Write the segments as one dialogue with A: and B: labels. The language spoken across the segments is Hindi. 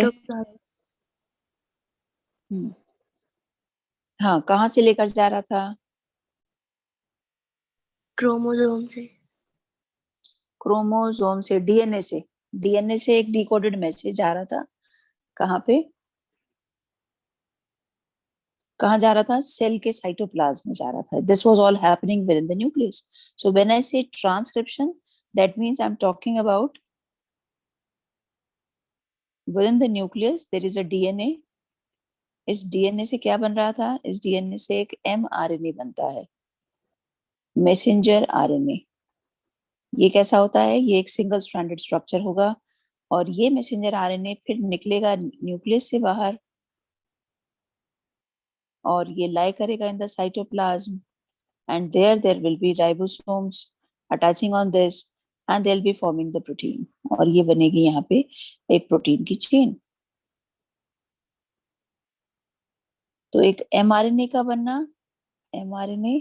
A: साइटोप्लाज्म।
B: हाँ, कहाँ से लेकर जा रहा था?
A: क्रोमोसोम से।
B: क्रोमोसोम से, डीएनए से। डीएनए से एक डिकोडेड मैसेज जा रहा था। कहाँ पे? कहाँ जा रहा था? सेल के साइटोप्लाज्म में जा रहा था. This was all happening with in the nucleus. So when I say transcription, that means I am talking about within the nucleus there is a DNA. इस डीएनए से क्या बन रहा था? इस डीएनए से एक mRNA बनता है, मैसेंजर आरएनए. ये कैसा होता है? ये एक सिंगल स्ट्रैंडेड स्ट्रक्चर होगा और ये मैसेंजर आरएनए फिर निकलेगा न्यूक्लियस से बाहर और ये लाई करेगा in the cytoplasm, and there will be ribosomes attaching on this and they'll be forming the protein. और ये बनेगी यहाँ पे एक प्रोटीन की चेन. तो एक mRNA का बनना, mRNA,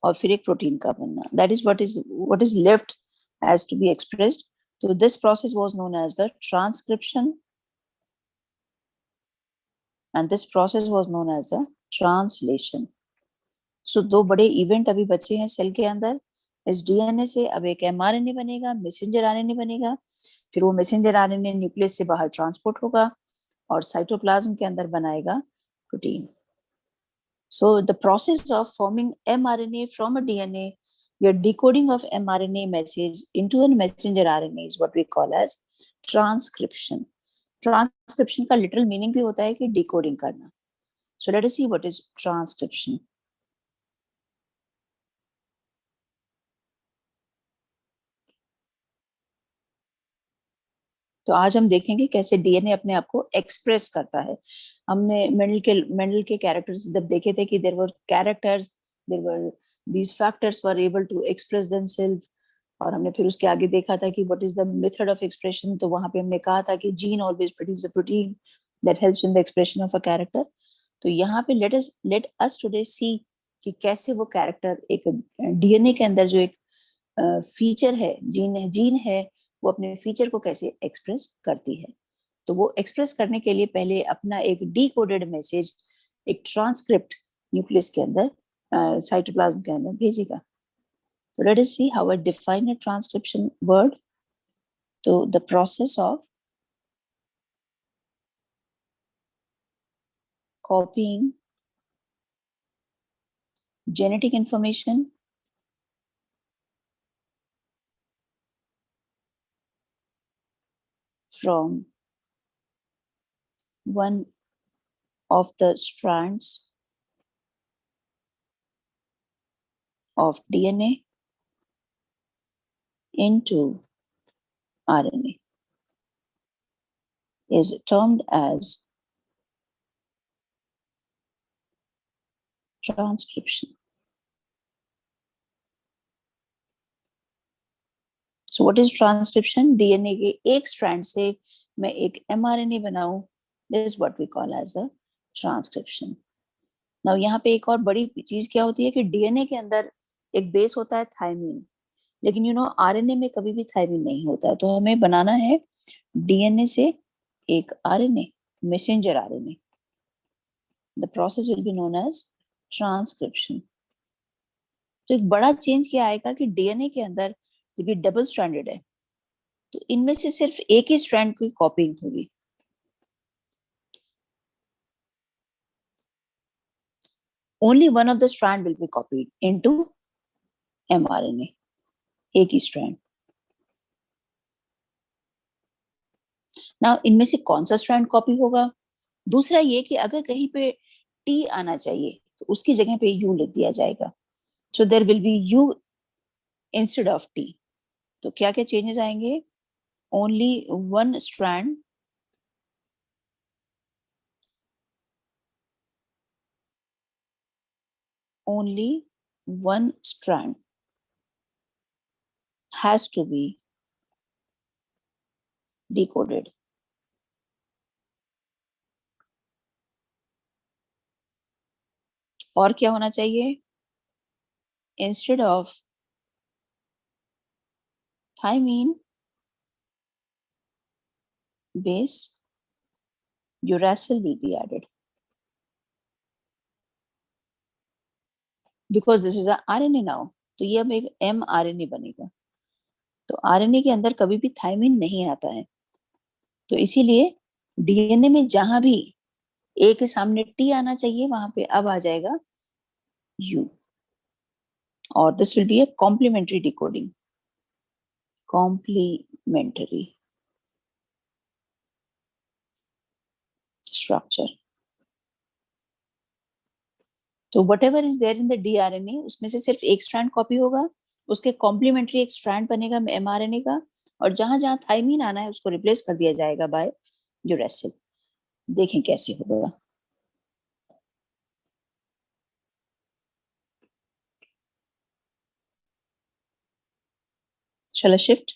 B: और फिर एक प्रोटीन का बनना. That is what is left as to be expressed. So this process was known as the transcription and this process was known as the translation. So दो बड़े इवेंट अभी बचे हैं सेल के अंदर. इस डीएनए से अब एक एमआरएनए बनेगा, मैसेंजर आरएनए बनेगा. फिर वो मैसेंजर आरएनए न्यूक्लियस से बाहर ट्रांसपोर्ट होगा और साइटोप्लाज्म के अंदर बनाएगा protein. So the process of forming mRNA from a DNA, your decoding of mRNA message into a messenger RNA is what we call as transcription. Transcription का literal meaning भी होता है कि decoding करना. So let us see what is transcription. तो आज हम देखेंगे कैसे डीएनए अपने आप को एक्सप्रेस करता है. हमने मेंडल के कैरेक्टर्स जब देखे थे कि there were characters, there were these factors were able to express themselves. और हमने फिर उसके आगे देखा था कि what is the method of expression. तो वहां पे हमने कहा था कि gene always produce a protein that helps in the expression of a character. तो यहाँ पे let us today see कि कैसे वो कैरेक्टर एक डीएनए के अंदर जो एक फीचर है, जीन है, वो अपने फीचर को कैसे एक्सप्रेस करती है. तो वो एक्सप्रेस करने के लिए पहले अपना एक डिकोडेड मैसेज, एक ट्रांसक्रिप्ट न्यूक्लियस के अंदर, साइटोप्लाज्म के अंदर भेजेगा. तो let us see how I define a transcription word. तो the process of copying genetic information from one of the strands of DNA into RNA is termed as transcription. So what is transcription? DNA के एक स्ट्रैंड से मैं एक mRNA बनाऊं, this is what we call as a transcription. Now यहाँ पे एक और बड़ी चीज क्या होती है कि डीएनए के अंदर एक बेस होता है थायमिन, लेकिन आरएनए में कभी भी थायमिन नहीं होता है. तो हमें बनाना है डीएनए से एक RNA, messenger RNA. The process will be known as transcription. तो एक बड़ा चेंज क्या आएगा कि डीएनए के अंदर जब ये डबल स्ट्रैंडेड है तो इनमें से सिर्फ एक ही स्ट्रैंड की कॉपिंग होगी. Only one of the strand will be copied into mRNA, एक ही स्ट्रैंड. नाउ इनमें से कौन सा स्ट्रैंड कॉपी होगा? दूसरा ये कि अगर कहीं पे टी आना चाहिए तो उसकी जगह पे यू लिख दिया जाएगा. So there will be U instead of T. तो क्या क्या चेंजेस आएंगे? Only one strand only one strand has to be decoded. और क्या होना चाहिए? Instead of thymine base, uracil will be added because this is a RNA now. तो ये अब एक mRNA बनेगा. तो RNA के अंदर कभी भी थायमिन नहीं आता है, तो इसीलिए DNA में जहां भी A के सामने T आना चाहिए वहां पे अब आ जाएगा U. और this will be a complementary decoding. Complementary structure. तो whatever is there in the dRNA उसमें से सिर्फ एक स्ट्रैंड कॉपी होगा, उसके कॉम्प्लीमेंट्री एक स्ट्रैंड बनेगा mRNA का, और जहां जहां थाइमीन आना है उसको रिप्लेस कर दिया जाएगा बाय यूरेसिल. देखें कैसे होगा. Shall I shift?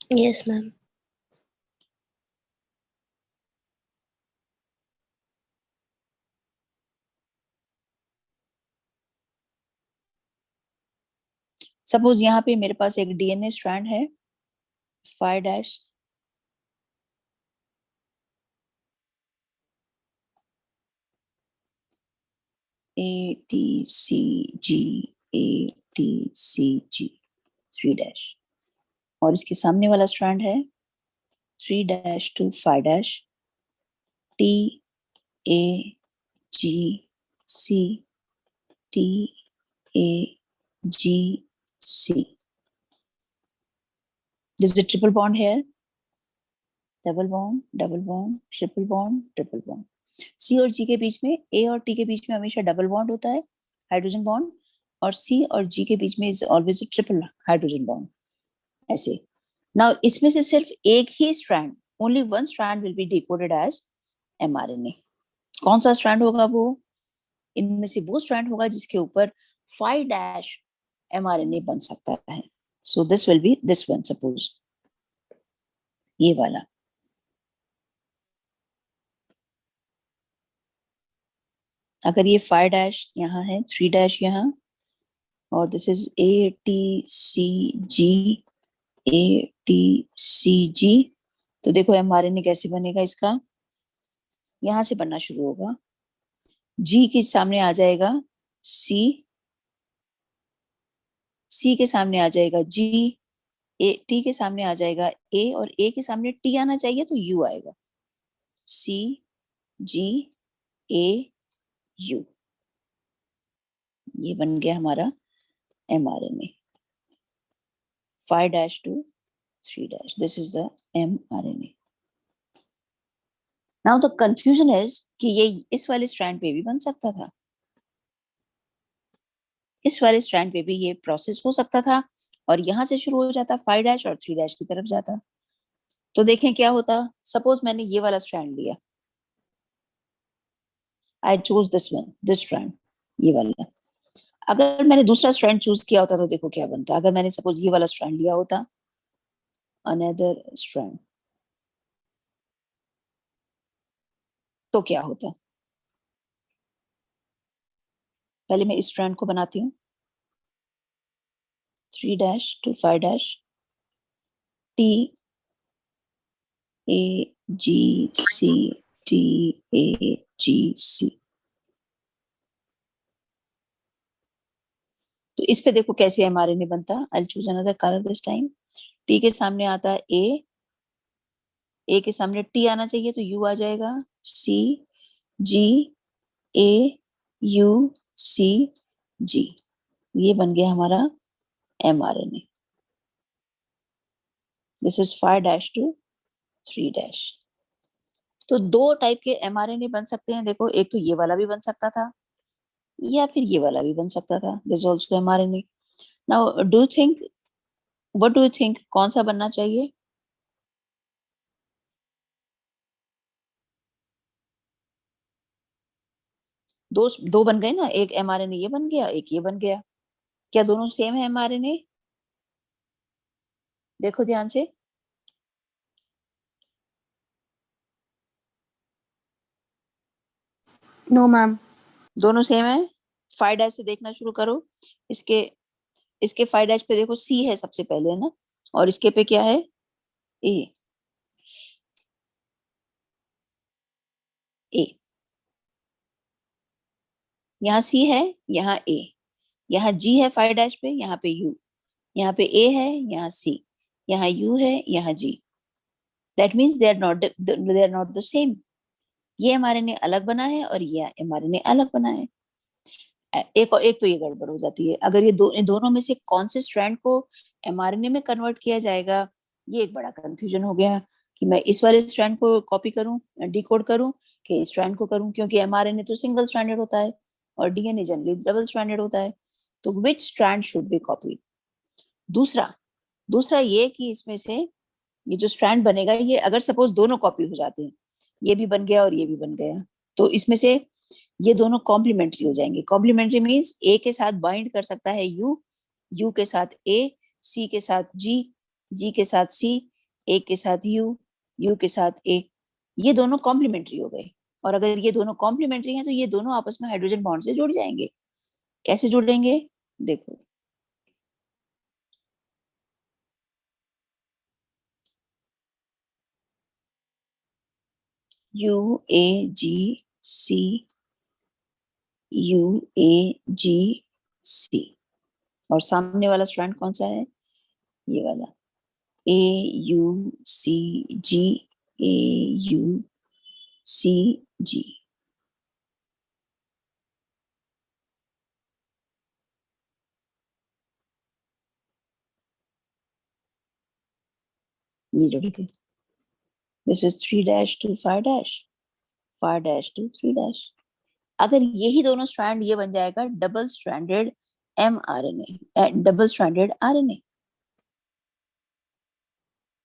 A: Yes, ma'am.
B: Suppose यहाँ पे मेरे पास एक DNA स्ट्रैंड है 5' ATCG ATCG 3' और इसके सामने वाला स्ट्रैंड है 3' to 5' TAGC TAGC. This is a triple bond here. Double bond, triple bond. C और G के बीच में, A और T के बीच में हमेशा डबल बॉन्ड होता है, हाइड्रोजन बॉन्ड, और C और G के बीच में is always a triple hydrogen bond. ऐसे. नाउ इसमें से सिर्फ एक ही strand, only one strand will be decoded as mRNA. कौन सा स्ट्रैंड होगा वो? इनमें से वो स्ट्रैंड होगा जिसके ऊपर 5' mRNA बन सकता है. So this will be this one, suppose ये वाला. अगर ये 5' यहाँ है, 3' यहाँ, और दिस इज ATCG ATCG, तो देखो mRNA कैसे बनेगा इसका. यहां से बनना शुरू होगा. G के सामने आ जाएगा C, C के सामने आ जाएगा G, T के सामने आ जाएगा A, और A के सामने T आना चाहिए तो U आएगा. C G A U. ये बन गया हमारा mRNA. 5' to 3'. This is the mRNA. Now the confusion is कि ये इस वाले स्ट्रैंड पे भी बन सकता था, इस वाले स्ट्रैंड पे भी ये प्रोसेस हो सकता था, और यहां से शुरू हो जाता 5' और 3' की तरफ जाता. तो देखें क्या होता. सपोज मैंने ये वाला स्ट्रैंड लिया, I choose this one, this strand, ये वाला. अगर मैंने दूसरा स्ट्रैंड चूज किया होता तो देखो क्या बनता. अगर मैंने सपोज ये वाला स्ट्रैंड लिया होता, अनदर स्ट्रैंड, तो क्या होता. पहले मैं इस स्ट्रैंड को बनाती हूँ. 3' to 5' T A G C T A G C. तो इस पे देखो कैसे mRNA बनता. I choose another colour this time. T के सामने आता है A के सामने T आना चाहिए तो U आ जाएगा. C G A U C G. ये बन गया हमारा mRNA. This is 5' to 3'. तो दो टाइप के mRNA बन सकते हैं. देखो, एक तो ये वाला भी बन सकता था, या फिर ये वाला भी बन सकता था. This also mRNA. Now do you think, what do you think, कौन सा बनना चाहिए? दो दो बन गए ना. एक mRNA ये बन गया, एक ये बन गया. क्या दोनों सेम है mRNA? देखो ध्यान से.
A: No, ma'am.
B: दोनों सेम है। 5' से देखना शुरू करो। इसके इसके 5' पे देखो सी है सबसे पहले, है ना, और इसके पे क्या है, ए। ए, यहाँ सी है, यहाँ ए, यहाँ जी है 5' पे, यहाँ पे यू, यहाँ पे ए है, यहाँ सी, यहाँ यू है, यहाँ G. That means they are not the same. ये एमआरएनए अलग बना है और ये एमआरएनए अलग बना है। एक तो ये गड़बड़ हो जाती है, अगर ये इन दोनों में से कौन से स्ट्रैंड को एमआरएनए में कन्वर्ट किया जाएगा, ये एक बड़ा कंफ्यूजन हो गया कि मैं इस वाले स्ट्रैंड को कॉपी करूं, डिकोड करूं, कि इस स्ट्रैंड को करूं, क्योंकि एमआरएनए तो सिंगल स्ट्रैंडेड होता है और डीएनए जनरली डबल स्ट्रैंडेड होता है। तो विच स्ट्रैंड शुड बी कॉपीड। दूसरा दूसरा ये कि इसमें से ये जो स्ट्रैंड बनेगा, ये अगर सपोज दोनों कॉपी हो जाते हैं, ये भी बन गया और ये भी बन गया, तो इसमें से ये दोनों कॉम्प्लीमेंट्री हो जाएंगे। कॉम्प्लीमेंट्री मीन्स ए के साथ बाइंड कर सकता है यू, यू के साथ ए, सी के साथ जी, जी के साथ सी, ए के साथ यू, यू के साथ ए। ये दोनों कॉम्प्लीमेंट्री हो गए। और अगर ये दोनों कॉम्प्लीमेंट्री हैं तो ये दोनों आपस में हाइड्रोजन बॉन्ड से जुड़ जाएंगे। कैसे जुड़ेंगे, देखो। U A ji C, U A जी सी, और सामने वाला स्ट्रैंड कौन सा है, ये वाला, ए you see ji, A you see जी। ये जुड़ गए। This is 3' to 5', 5' to 3'। अगर यही दोनों स्ट्रैंड, ये बन जाएगा double stranded mRNA, double stranded RNA.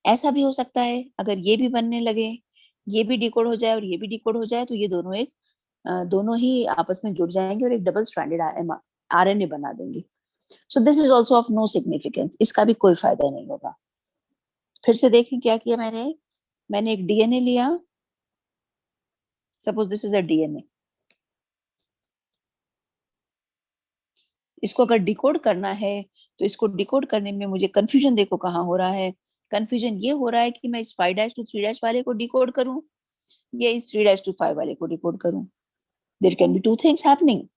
B: ऐसा भी हो सकता है, अगर ये भी बनने लगे, ये भी डिकोड हो जाए और ये भी डिकोड हो जाए, तो ये दोनों दोनों ही आपस में जुड़ जाएंगे और एक डबल स्ट्रैंडेड आरएनए बना देंगे। So this is also of no significance, इसका भी कोई फायदा नहीं होगा। फिर से देखें क्या किया मैंने। मैंने एक डीएनए लिया, suppose this is a DNA. इसको अगर डिकोड करना है, तो इसको डिकोड करने में मुझे कंफ्यूजन देखो कहाँ हो रहा है। कंफ्यूजन ये हो रहा है कि मैं इस 5' to 3' वाले को डिकोड करूं या इस 3' to 5 वाले को डिकोड करूं। There can be two things happening.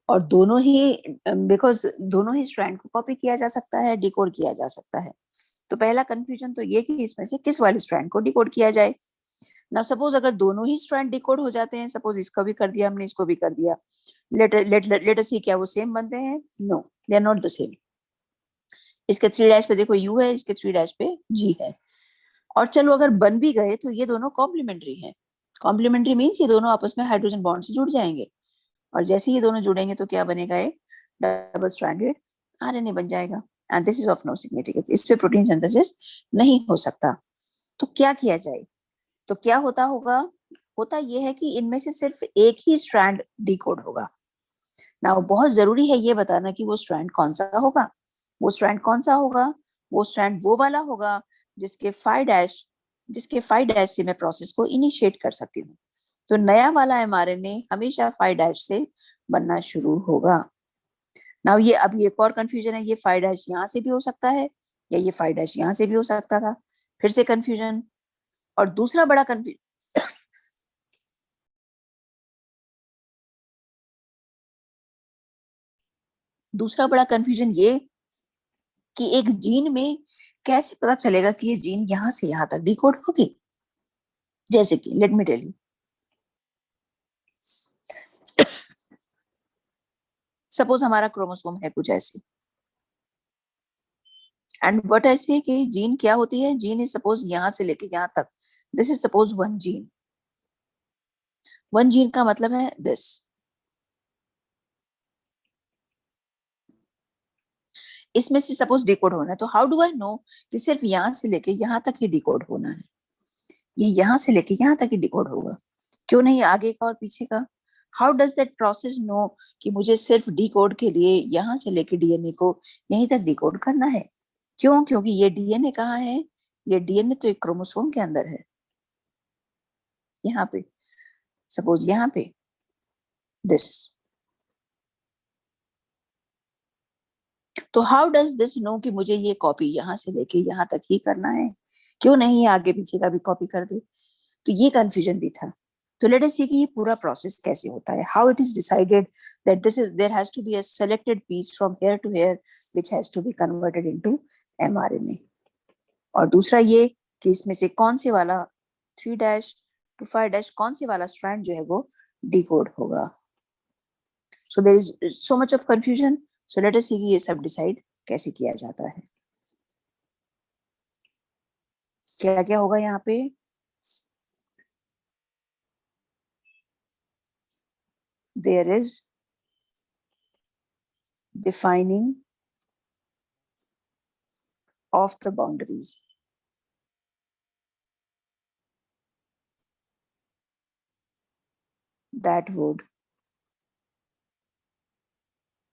B: और दोनों ही, बिकॉज दोनों ही स्ट्रैंड को कॉपी किया जा सकता है, डिकोड किया जा सकता है। तो पहला कंफ्यूजन तो ये कि इसमें से किस वाले स्ट्रैंड को डिकोड किया जाए। ना सपोज अगर दोनों ही स्ट्रैंड डिकोड हो जाते हैं, सपोज इसका भी कर दिया हमने, इसको भी कर दिया, लेट अस सी क्या वो सेम बनते हैं, no they are not the same. इसके 3' पे देखो यू है, इसके 3' पे जी है। और चलो अगर बन भी गए तो ये दोनों कॉम्प्लीमेंट्री हैं। कॉम्प्लीमेंट्री मीन्स ये दोनों आपस में हाइड्रोजन बॉन्ड से जुड़ जाएंगे, और जैसे ये दोनों जुड़ेंगे तो क्या बनेगा, एक डबल स्ट्रैंडेड आरएनए बन जाएगा। And this is of no significance, इस पे प्रोटीन सिंथेसिस नहीं हो सकता। तो क्या किया जाए, तो क्या होता होगा, होता यह है कि इनमें से सिर्फ एक ही स्ट्रैंड डिकोड होगा। ना बहुत जरूरी है ये बताना कि वो स्ट्रैंड कौन सा होगा। वो स्ट्रैंड कौन सा होगा, वो स्ट्रैंड वो वाला होगा जिसके 5' जिसके 5' से मैं प्रोसेस को इनिशिएट कर सकती हूँ। तो नया वाला एमआरएनए हमेशा 5' से बनना शुरू होगा। नाउ ये अब एक और कंफ्यूजन है, ये 5' यहाँ से भी हो सकता है या ये 5' यहाँ से भी हो सकता था। फिर से कंफ्यूजन। और दूसरा बड़ा कंफ्यूजन ये कि एक जीन में कैसे पता चलेगा कि ये जीन यहाँ से यहाँ तक डिकोड होगी। जैसे कि let me tell you, suppose हमारा क्रोमोसोम है कुछ ऐसे, एंड व्हाट ऐसे कि जीन क्या होती है, जीन इज सपोज यहाँ से लेके यहाँ तक, this is suppose one gene. One gene का मतलब है दिस। इसमें से सपोज डिकोड होना है, तो हाउ डू आई नो कि सिर्फ यहाँ से लेके यहाँ तक ही डिकोड होना है, ये यहाँ से लेके यहाँ तक ही डिकोड होगा, क्यों नहीं आगे का और पीछे का। How does that process know कि मुझे सिर्फ डिकोड के लिए यहाँ से लेके डीएनए को यहीं तक डिकोड करना है। क्यों, क्योंकि ये डीएनए कहाँ है, ये डीएनए तो एक क्रोमोसोम के अंदर है, यहाँ पे, सपोज यहाँ पे दिस। तो हाउ डज दिस नो कि मुझे ये कॉपी यहाँ से लेके यहाँ तक ही करना है, क्यों नहीं आगे पीछे का भी कॉपी कर दे? तो ये कंफ्यूजन भी था। तो लेट अस सी कि ये पूरा प्रोसेस कैसे होता है, how it is decided that this is there has to be a selected piece from here to here which has to be converted into mRNA. और दूसरा ये कि इसमें से कौन से वाला 3' to 5' कौन से वाला स्ट्रैंड जो है वो डिकोड होगा। So there is so much of confusion. So let us see कि ये सब डिसाइड कैसे किया जाता है। क्या क्या होगा यहाँ पे? There is defining of the boundaries that would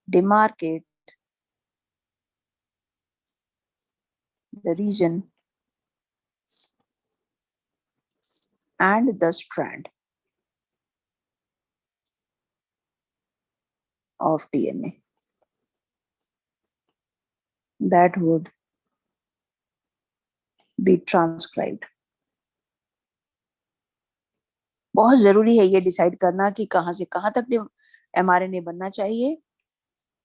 B: demarcate the region and the strand of DNA that would be transcribed। बहुत जरूरी है ये डिसाइड करना कि कहाँ से कहाँ तक mRNA बनना चाहिए,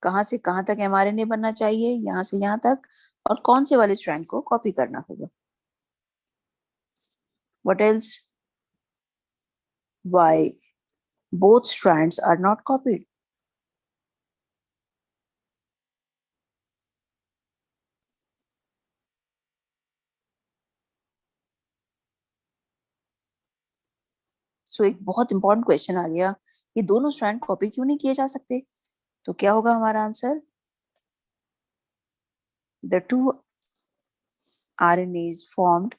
B: कहाँ से कहाँ तक mRNA बनना चाहिए, यहाँ से यहाँ तक, और कौन से वाले स्ट्रैंड को कॉपी करना होगा। What else? Why both strands are not copied? सो एक बहुत इंपॉर्टेंट क्वेश्चन आ गया, ये दोनों स्ट्रैंड कॉपी क्यों नहीं किए जा सकते? तो क्या होगा हमारा answer? The two RNAs formed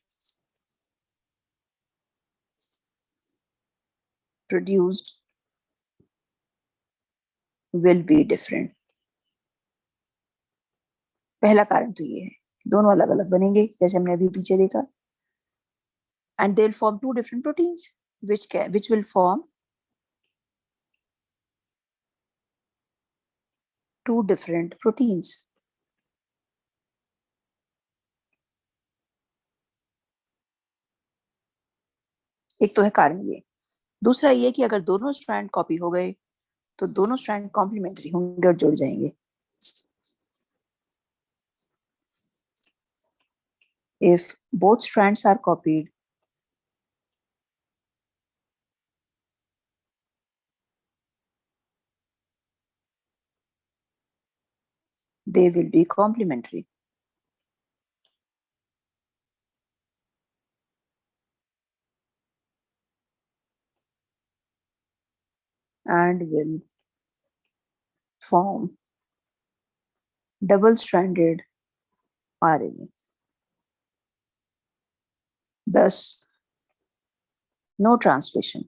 B: produced will be different। पहला कारण तो ये है, दोनों अलग अलग बनेंगे जैसे हमने अभी पीछे देखा। And they'll form two different proteins which will form two different proteins। एक तो है कारण ये, दूसरा ये कि अगर दोनों स्ट्रैंड कॉपी हो गए तो दोनों स्ट्रैंड कॉम्प्लीमेंट्री होंगे और जुड़ जाएंगे। If both strands are copied, they will be complementary and will form double-stranded RNA। Thus, no translation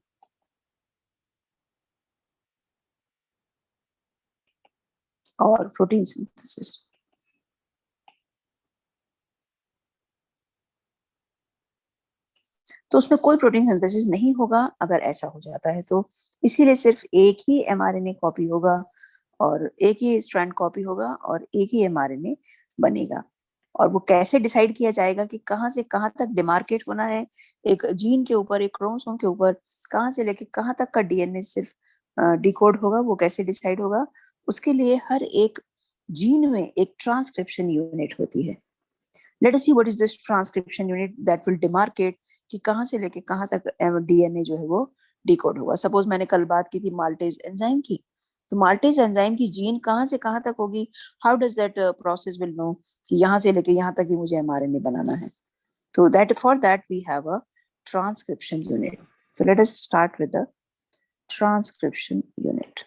B: or protein synthesis। तो उसमें कोई प्रोटीन सिंथेसिस नहीं होगा अगर ऐसा हो जाता है तो। इसीलिए सिर्फ एक ही mRNA कॉपी होगा और एक ही स्ट्रैंड कॉपी होगा और एक ही mRNA बनेगा। और वो कैसे डिसाइड किया जाएगा कि कहाँ से कहाँ तक डिमार्केट होना है, एक जीन के ऊपर, एक क्रोमोसोम के ऊपर, कहाँ से लेके कहाँ तक का डीएनए सिर्फ डिकोड होगा, वो कैसे डिसाइड होगा? उसके लिए हर एक जीन में एक ट्रांसक्रिप्शन यूनिट होती है। Late us see what is this transcription unit that will demarcate कि कहाँ से लेके कहाँ तक डीएनए जो है वो डिकोड होगा। सपोज मैंने कल बात की थी माल्टेज एंजाइम की, तो माल्टेज एंजाइम की जीन कहाँ से कहाँ तक होगी? How does that process will know कि यहाँ से लेके यहाँ तक ही मुझे mRNA बनाना है? तो that for that we have a transcription unit. So let us start with the transcription unit।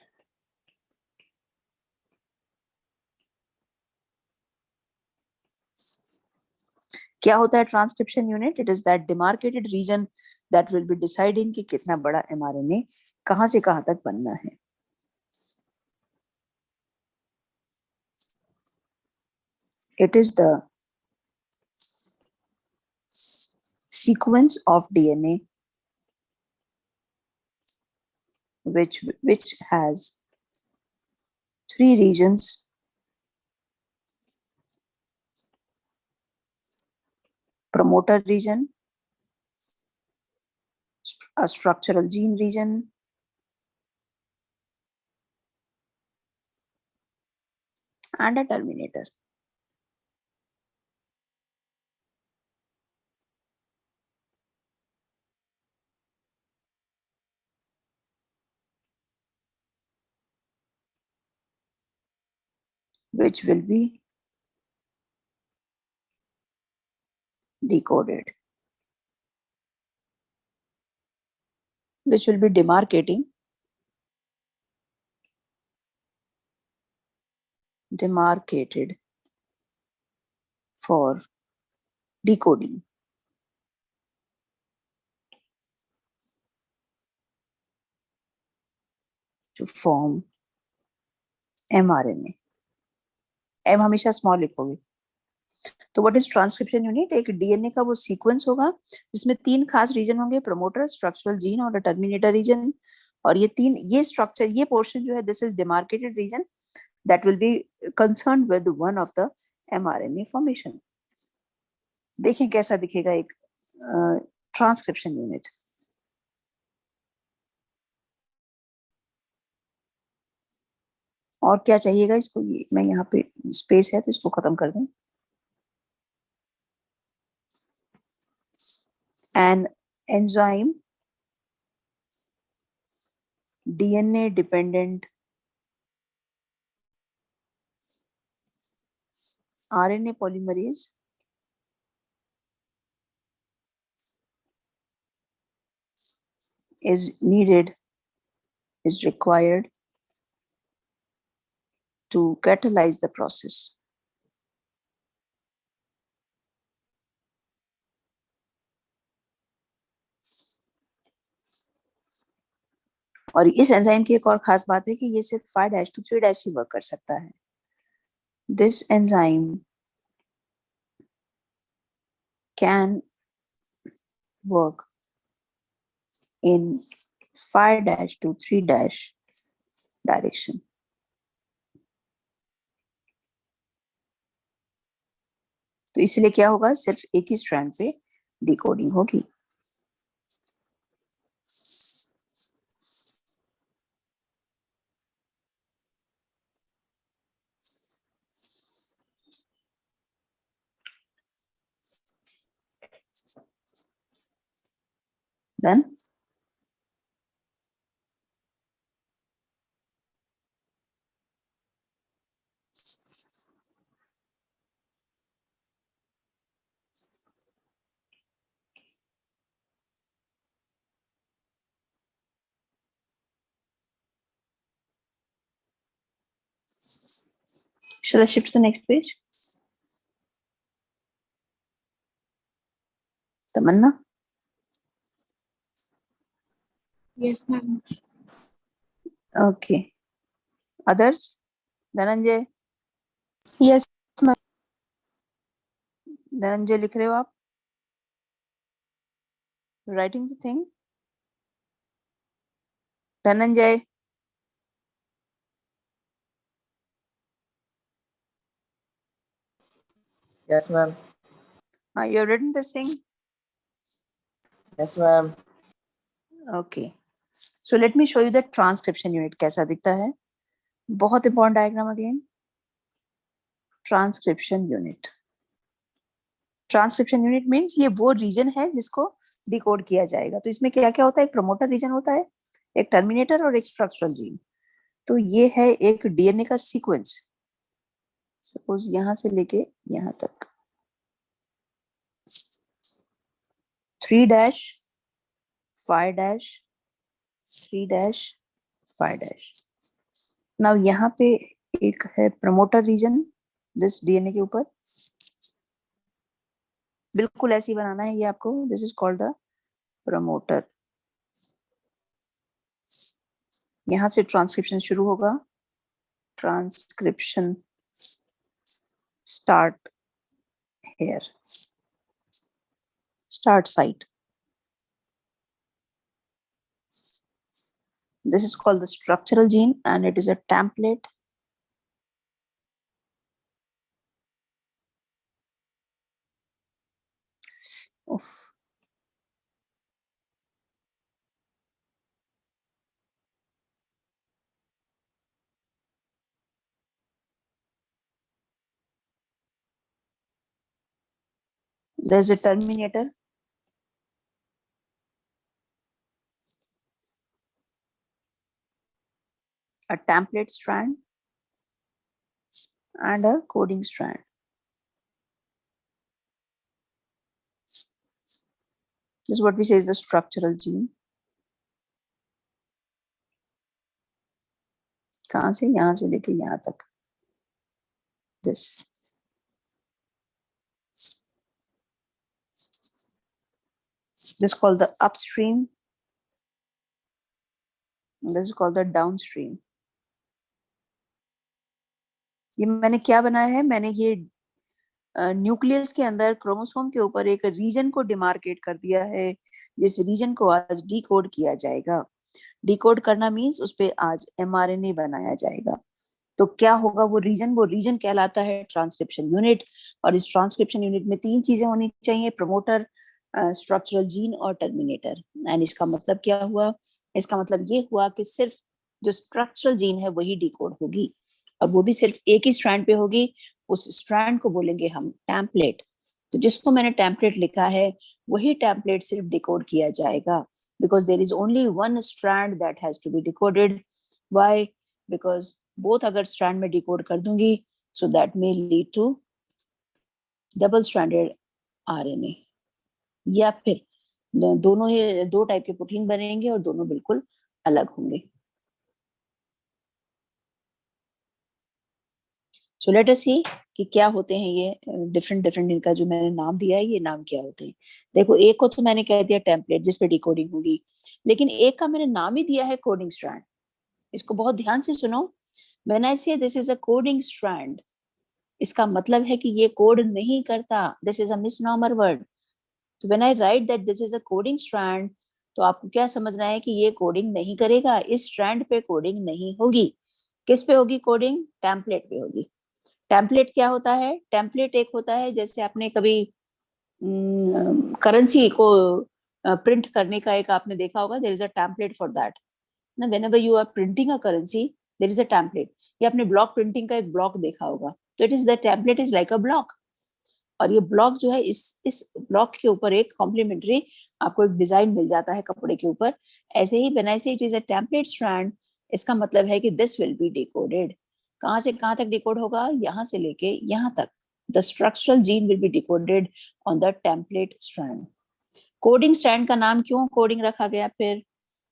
B: क्या होता है transcription unit? It is that demarcated region that will be deciding कि कितना बड़ा mRNA कहाँ से कहाँ तक बनना है। It is the sequence of DNA which has 3 regions promoter region, a structural gene region, and a terminator. Which will be decoded, which will be demarcated for decoding. To form mRNA. M हमेशा स्मॉल लिखोगे. तो व्हाट इज ट्रांसक्रिप्शन यूनिट? एक डीएनए का वो सीक्वेंस होगा जिसमें 3 खास रीजन होंगे, प्रमोटर, स्ट्रक्चरल जीन और टर्मिनेटर रीजन. और ये स्ट्रक्चर, ये पोर्शन जो है, this is demarcated region that will be concerned with one of the mRNA formation. देखें कैसा दिखेगा एक ट्रांसक्रिप्शन यूनिट. और क्या चाहिएगा इसको? ये मैं यहाँ पे स्पेस है तो इसको खत्म कर दें. An enzyme, DNA dependent RNA polymerase is required to catalyze the process. और इस एंजाइम की एक और खास बात है कि ये सिर्फ 5' to 3' ही वर्क कर सकता है. This enzyme can work in 5' to 3' direction. तो इसलिए क्या होगा? सिर्फ एक ही स्ट्रैंड पे डिकोडिंग होगी. Then shall I shift to the next page? Tamanna?
A: Yes, ma'am.
B: Okay. Others? Dhananjay?
A: Yes, ma'am.
B: Dhananjay लिख रहे हो आप? Writing the thing? Dhananjay?
C: Yes, ma'am.
B: You have written this thing?
C: Yes, ma'am.
B: Okay. So let me show you the transcription unit कैसा दिखता है. बहुत important diagram again. Transcription unit. Transcription unit means ये वो region है जिसको decode किया जाएगा. तो इसमें क्या क्या होता है? एक promoter region होता है, एक terminator और एक structural gene. तो ये है एक DNA का sequence. Suppose यहाँ से लेके यहाँ तक 3', 5', 3', 5'. Now यहाँ पे एक है promoter region, this DNA के ऊपर. बिल्कुल ऐसे ही बनाना है ये आपको. This is called the promoter. यहाँ से ट्रांसक्रिप्शन शुरू होगा. Transcription start here. Start site. This is called the structural gene and it is a template. Oof. There's a terminator. A template strand and a coding strand. This is what we say is the structural gene. कहाँ से, यहाँ से लेके यहाँ तक. This. This is called the upstream. This is called the downstream. ये मैंने क्या बनाया है, मैंने ये न्यूक्लियस के अंदर क्रोमोसोम के ऊपर एक रीजन को डिमार्केट कर दिया है, जिस रीजन को आज डिकोड किया जाएगा. डिकोड करना मींस उस पे आज mRNA बनाया जाएगा. तो क्या होगा वो रीजन कहलाता है ट्रांसक्रिप्शन यूनिट. और इस ट्रांसक्रिप्शन यूनिट में 3 चीजें होनी चाहिए, प्रमोटर, स्ट्रक्चरल जीन और टर्मिनेटर. एंड इसका मतलब क्या हुआ, इसका मतलब ये हुआ कि सिर्फ जो स्ट्रक्चरल जीन है वही डिकोड होगी, और वो भी सिर्फ एक ही स्ट्रैंड पे होगी. उस स्ट्रैंड को बोलेंगे हम टेम्पलेट. तो जिसको मैंने टेम्पलेट लिखा है वही टेम्पलेट सिर्फ डिकोड किया जाएगा, because there is only one strand that has to be decoded. Why? Because both अगर स्ट्रैंड में डिकोड कर दूंगी so that may lead to double stranded RNA, या फिर दोनों ही 2 टाइप के प्रोटीन बनेंगे और दोनों बिल्कुल अलग होंगे. सो लेट अस सी कि क्या होते हैं ये डिफरेंट इनका जो मैंने नाम दिया है, ये नाम क्या होते हैं. देखो, एक को तो मैंने कह दिया टेम्पलेट जिस पे डिकोडिंग होगी, लेकिन एक का मैंने नाम ही दिया है कोडिंग स्ट्रैंड. इसको बहुत ध्यान से सुनो. When I say this is a coding strand, इसका मतलब है कि ये कोड नहीं करता. This is a misnomer word. तो when I write that this is a coding strand, तो आपको क्या समझना है कि ये कोडिंग नहीं करेगा, इस स्ट्रैंड पे कोडिंग नहीं होगी. किस पे होगी कोडिंग? टेम्पलेट पे होगी. टेम्पलेट क्या होता है? टेम्पलेट एक होता है, जैसे आपने कभी करेंसी को प्रिंट करने का एक आपने देखा होगा, there is a template for that ना. Whenever you are printing a currency there is a template. या आपने ब्लॉक प्रिंटिंग का एक ब्लॉक देखा होगा, तो it is the template is like a block. और ये ब्लॉक जो है, इस ब्लॉक के ऊपर एक कॉम्प्लीमेंट्री आपको एक डिजाइन मिल जाता है कपड़े के ऊपर. ऐसे ही व्हेन आई से it is a template strand, इसका मतलब है कि दिस विल बी डिकोडेड. कहाँ से कहाँ तक डिकोड होगा? यहाँ से लेके यहाँ तक. The structural gene will be decoded on the template strand. Coding strand का नाम क्यों कोडिंग रखा गया? फिर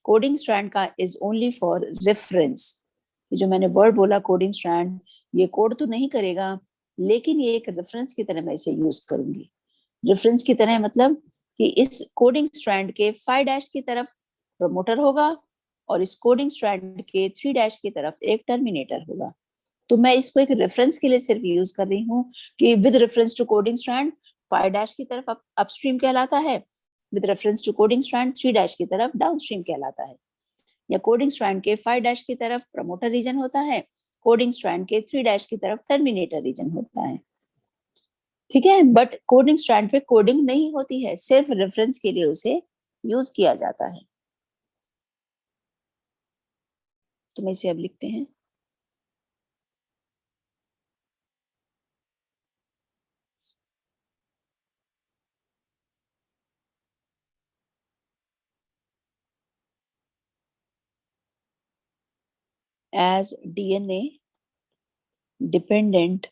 B: कोडिंग स्ट्रैंड का इज ओनली फॉर रेफरेंस. जो मैंने वर्ड बोला कोडिंग स्ट्रैंड, ये कोड तो नहीं करेगा, लेकिन ये एक रेफरेंस की तरह मैं इसे यूज करूंगी. रेफरेंस की तरह मतलब कि इस कोडिंग स्ट्रैंड के 5 डैश की तरफ प्रमोटर होगा और इस कोडिंग स्ट्रैंड के 3 डैश की तरफ एक टर्मिनेटर होगा. तो मैं इसको एक रेफरेंस के लिए सिर्फ यूज कर रही हूँ कि with reference to coding strand 5 dash की तरफ अपस्ट्रीम कहलाता है, with reference to coding strand 3 dash की तरफ डाउनस्ट्रीम कहलाता है. या कोडिंग स्ट्रैंड के 5 डैश की तरफ प्रमोटर रीजन होता है, कोडिंग स्ट्रैंड के 3 डैश की तरफ टर्मिनेटर रीजन होता है. ठीक है, बट कोडिंग स्ट्रैंड पे कोडिंग नहीं होती है, सिर्फ रेफरेंस के लिए उसे यूज किया जाता है. तो मैं इसे अब लिखते हैं. as DNA dependent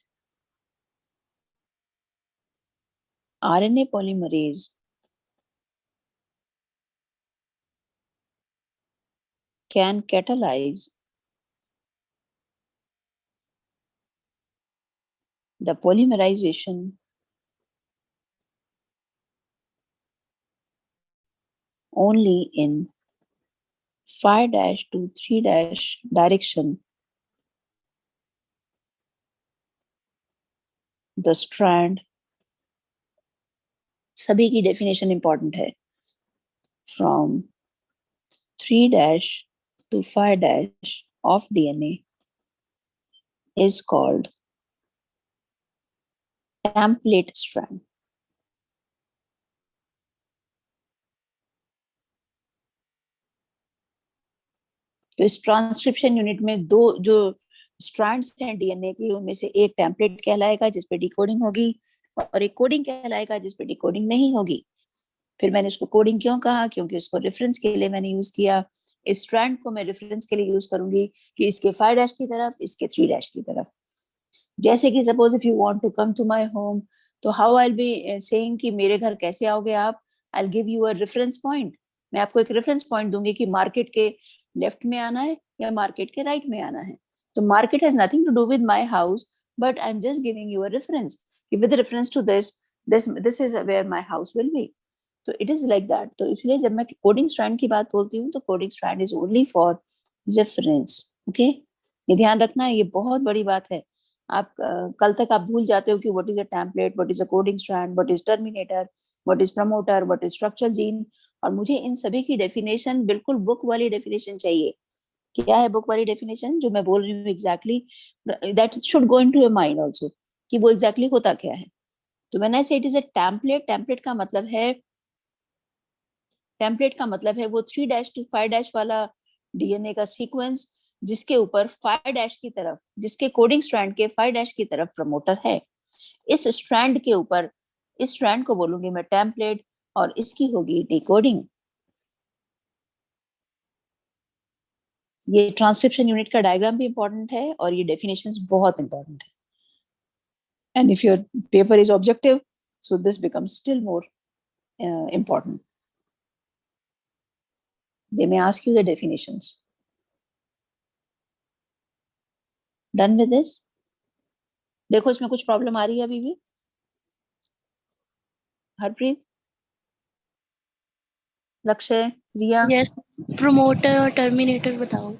B: RNA polymerase can catalyze the polymerization only in 5 dash to 3 dash direction. The strand, सभी की definition important है, from 3 dash to 5 dash of DNA is called template strand. तो इस ट्रांसक्रिप्शन यूनिट में दो जो स्ट्रैंड्स हैं डीएनए की, उनमें से एक टेम्पलेट कहलाएगा जिस पे डिकोडिंग होगी, और एक कोडिंग कहलाएगा जिस पे डिकोडिंग नहीं होगी। फिर मैंने उसको कोडिंग क्यों कहा, क्योंकि उसको रेफरेंस के लिए मैंने यूज किया। इस स्ट्रैंड को मैं रेफरेंस के लिए यूज करूंगी कि इसके 5 डैश की तरफ, इसके 3 डैश की तरफ। जैसे कि suppose if you want to come to my home, तो how I will be saying कि मेरे घर कैसे आओगे आप, I will give you a reference point. मैं आपको एक रेफरेंस पॉइंट दूंगी कि मार्केट के लेफ्ट में आना है या मार्केट के राइट में आना है। तो market has nothing to do with my house, but I am just giving you a reference कि with reference to this is where my house will be. तो इट इज लाइक दैट। तो इसलिए जब मैं कोडिंग स्ट्रैंड की बात बोलती हूँ तो coding strand is only for reference. Okay, ये ध्यान रखना है, ये बहुत बड़ी बात है। आप कल तक आप भूल जाते हो कि what is a template, what is a coding strand, what is terminator, what is promoter, what is structural gene. और मुझे इन सभी की डेफिनेशन बिल्कुल बुक वाली डेफिनेशन चाहिए। क्या है बुक वाली डेफिनेशन जो मैं बोल रही हूँ exactly, that should go into your mind also कि वो एग्जैक्टली होता क्या है। तो मैंने से it is a template, template का मतलब है वो 3 डैश टू 5 डैश वाला डीएनए का सीक्वेंस जिसके ऊपर 5 डैश की तरफ, जिसके कोडिंग स्ट्रैंड के 5 डैश की तरफ प्रमोटर है। इस स्ट्रैंड के ऊपर, इस स्ट्रैंड को बोलूंगी मैं टेम्पलेट, और इसकी होगी डिकोडिंग। ये ट्रांसक्रिप्शन यूनिट का डायग्राम भी इंपॉर्टेंट है और ये डेफिनेशंस बहुत इंपॉर्टेंट है। And if your paper is objective, so this becomes still more important. They may ask you the definitions. Done with this? देखो इसमें कुछ प्रॉब्लम आ रही है अभी भी? हरप्रीत, लक्ष्य, रिया?
A: यस, प्रोमोटर और टर्मिनेटर बताओ।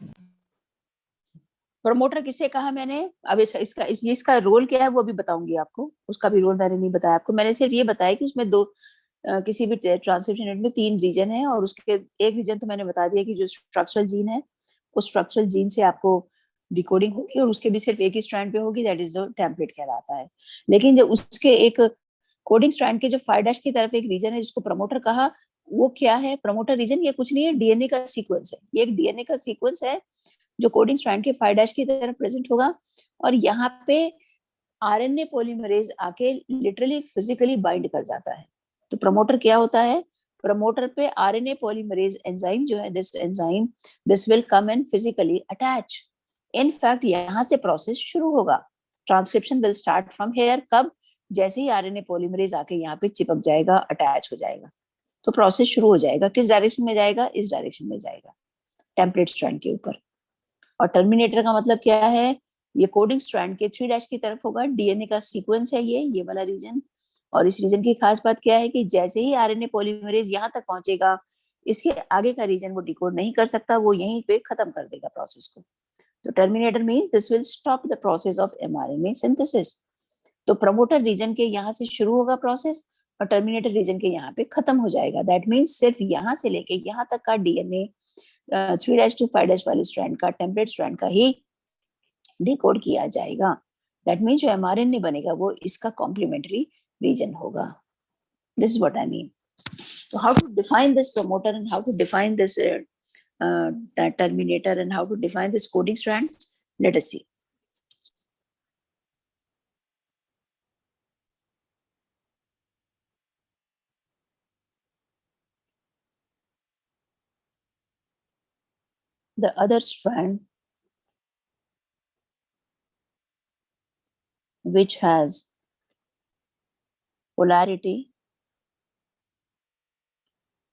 B: प्रमोटर किसे कहा मैंने? अब इसका रोल क्या है वो भी बताऊंगी आपको। उसका भी रोल मैंने नहीं बताया आपको, मैंने सिर्फ ये बताया कि उसमें किसी भी ट्रांसक्रिप्शन यूनिट में 3 रीजन है, और उसके एक रीजन तो मैंने बता दिया कि जो स्ट्रक्चरल जीन है, उस स्ट्रक्चरल जीन से आपको डिकोडिंग होगी, और उसके भी सिर्फ एक ही स्ट्रैंड पे होगी, दैट इज जो टेम्पलेट कहलाता है। लेकिन जब उसके एक कोडिंग स्ट्रैंड के जो 5 डैश की तरफ एक रीजन है जिसको प्रमोटर कहा, वो क्या है? प्रमोटर रीजन ये कुछ नहीं है, डीएनए का सीक्वेंस है। ये एक डीएनए का सीक्वेंस है जो कोडिंग स्ट्रैंड के 5 डैश की तरफ प्रेजेंट होगा, और यहाँ पे आरएनए पॉलीमरेज आके लिटरली फिजिकली बाइंड कर जाता है। तो प्रमोटर क्या होता है? प्रमोटर पे आरएनए पॉलीमरेज एंजाइम जो है, this will come and physically attach. In fact यहाँ से प्रोसेस शुरू होगा। Transcription will start from here. कब? जैसे ही आरएनए पॉलीमरेज आके यहाँ पे चिपक जाएगा, अटैच हो जाएगा, तो प्रोसेस शुरू हो जाएगा। किस डायरेक्शन में जाएगा? इस डायरेक्शन में जाएगा, टेम्पलेट स्ट्रैंड के ऊपर। और टर्मिनेटर का मतलब क्या है? ये कोडिंग स्ट्रैंड के 3 डैश की तरफ होगा, डीएनए का सीक्वेंस है ये वाला रीजन। और इस रीजन की खास बात क्या है कि जैसे ही आरएनए पॉलीमरेज यहाँ तक पहुंचेगा, इसके आगे का रीजन वो डिकोड नहीं कर सकता, वो यहीं पे खत्म कर देगा प्रोसेस को। तो terminator means this will stop the process of mRNA synthesis. तो प्रमोटर रीजन के यहाँ से शुरू होगा प्रोसेस, और टर्मिनेटर रीजन के यहाँ पे खत्म हो जाएगा। दैट मीन्स सिर्फ यहाँ से लेके यहाँ तक का डीएनए 3 डैश टू 5 डैश वाले स्ट्रैंड का, टेम्पलेट स्ट्रैंड का ही डिकोड किया जाएगा। दैट मीन्स जो एमआरएनए बनेगा वो इसका कॉम्प्लीमेंट्री रीजन होगा। This is what I mean. So how to define this promoter and how to define this terminator and how to define this coding strand? Let us see. The other strand which has polarity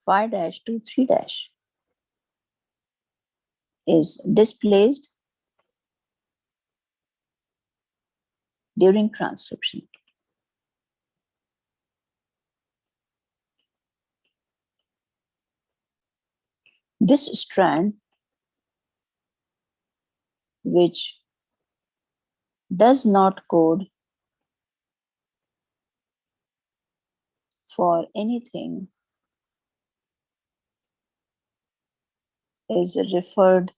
B: 5 dash to 3 dash is displaced during transcription. This strand which does not code for anything is referred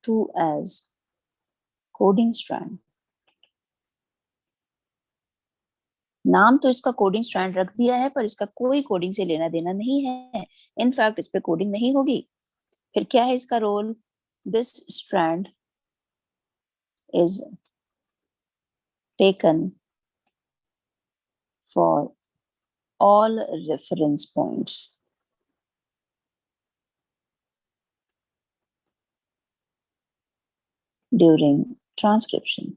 B: to as coding strand. नाम तो इसका कोडिंग स्ट्रैंड रख दिया है, पर इसका कोई कोडिंग से लेना देना नहीं है। इनफैक्ट इस पे कोडिंग नहीं होगी। फिर क्या है इसका role? This strand is taken for all reference points during transcription.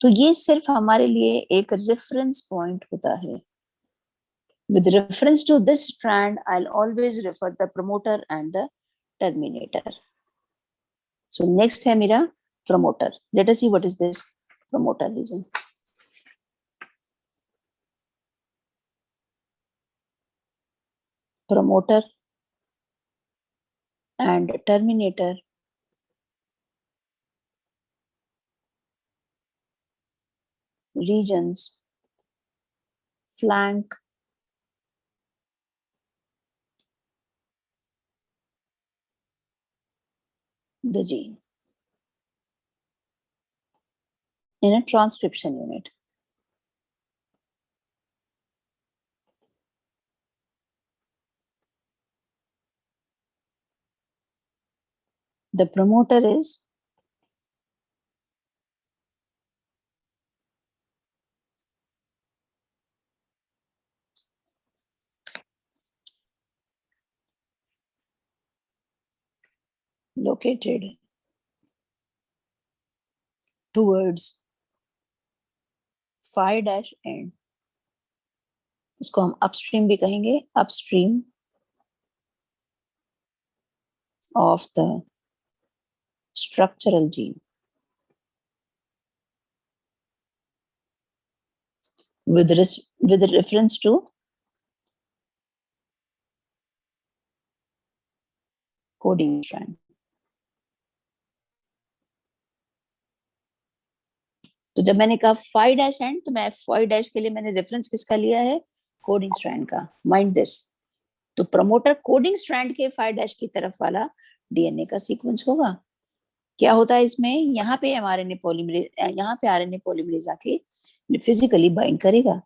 B: तो ये सिर्फ हमारे लिए एक रेफरेंस पॉइंट होता है. With reference to this strand, I'll always refer the promoter and the terminator. So next है मेरा promoter. Let us see what is this promoter region. Promoter and terminator regions flank the gene in a transcription unit. The promoter is located towards phi dash end. इसको हम अपस्ट्रीम भी कहेंगे, upstream of the structural gene. With reference to coding strand. तो जब मैंने कहा फाई डैश एंड, तो मैं फाई डैश के लिए मैंने रेफरेंस किसका लिया है? कोडिंग स्ट्रैंड का. Mind this. तो प्रमोटर कोडिंग स्ट्रैंड के फाई डैश की तरफ वाला डीएनए का सीक्वेंस होगा. क्या होता है इसमें? यहाँ पे एमआरएनए पॉलीमरेज, यहाँ पे आरएनए पॉलीमरेज आके फिजिकली बाइंड करेगा.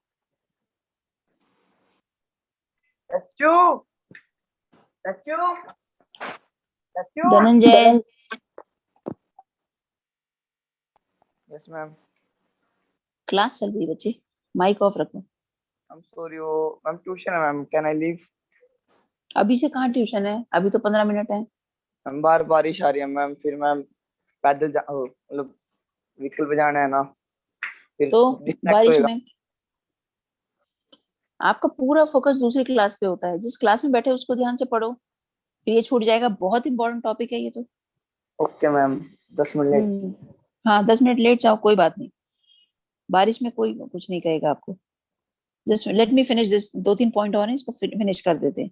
B: धनंजय.
C: Yes, ma'am.
B: क्लास चल रही है बच्चे, माइक ऑफ रखो.
C: I'm sorry, oh, ma'am, tuition है ma'am. Can I leave?
B: अभी से कहाँ ट्यूशन है? अभी तो 15 मिनट है.
C: मैम बार बारिश आ रही है मैम, फिर मैम पैदल मतलब व्हीकल पे जाना है ना, फिर
B: तो
C: distract
B: बारिश
C: होएगा.
B: में आपका पूरा फोकस दूसरी क्लास पे होता है. जिस क्लास में बैठे उसको ध्यान से पढ़ो, फिर ये छूट जाएगा. बहुत इंपॉर्टेंट टॉपिक है ये तो.
C: Okay ma'am, 10 minute late.
B: हाँ 10 मिनट लेट जाओ, कोई बात नहीं. बारिश में कोई कुछ नहीं कहेगा आपको. Just let me finish this. 2-3 point और हैं, इसको फिनिश कर देते हैं.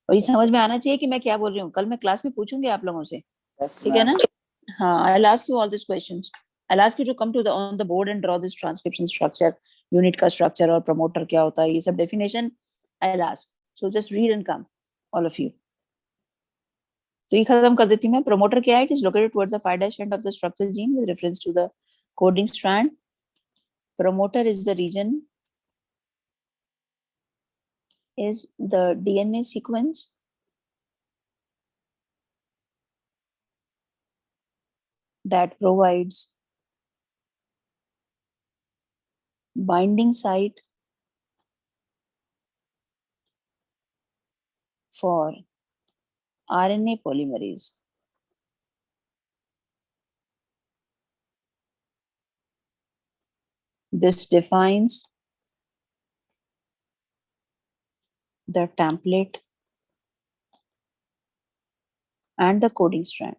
B: और ये समझ में आना चाहिए कि मैं क्या बोल रही हूँ. कल मैं क्लास में पूछूंगी आप लोगों से, ठीक है ना? हाँ, I'll ask you all these questions. I'll ask you to come to on the board and draw this transcription structure, unit का structure और promoter क्या होता है, ये सब definition I'll ask. So just read and come, all of you. तो ये खत्म कर देती हूँ मैं. Promoter क्या है? It is located towards the phi dash end of the structural gene with reference to the coding strand. Promoter is the region, is the DNA sequence that provides binding site for RNA polymerase. This defines the template and the coding strand.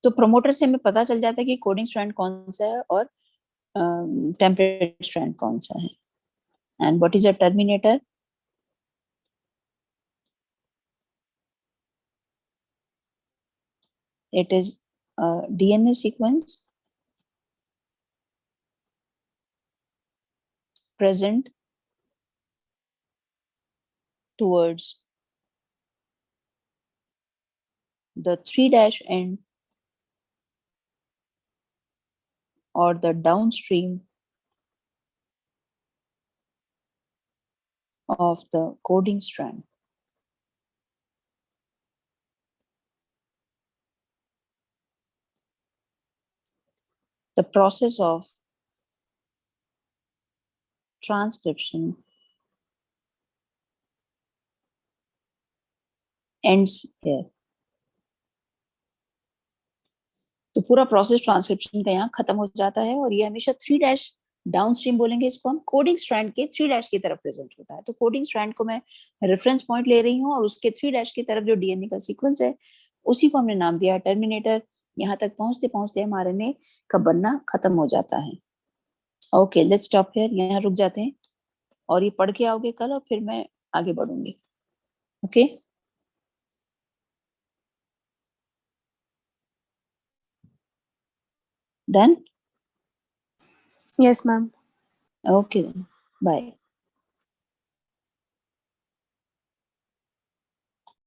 B: तो प्रोमोटर से हमें पता चल जाता है कि कोडिंग स्ट्रैंड कौन सा है और टेम्पलेट स्ट्रैंड कौन सा है. And what is a terminator? It is a DNA sequence present towards the 3' end or the downstream of the coding strand. The process of transcription ends here. तो पूरा प्रोसेस ट्रांसक्रिप्शन का यहाँ खत्म हो जाता है और ये हमेशा 3 डाउन स्ट्रीम बोलेंगे, इसको हम कोडिंग स्ट्रैंड के 3 की तरफ प्रेजेंट होता है। तो कोडिंग स्ट्रैंड को मैं रेफरेंस पॉइंट ले रही हूँ और उसके 3 की तरफ जो डीएनए का सीक्वेंस है उसी को हमने नाम दिया टर्मिनेटर। यहाँ तक पहुंचते पहुंचते एमआरएनए का बनना खत्म हो जाता है। ओके, लेट्स स्टॉप हियर, यहाँ रुक जाते हैं और ये पढ़ के आओगे कल और फिर मैं आगे बढ़ूंगी। Okay done?
A: Yes, ma'am.
B: Okay then. Bye.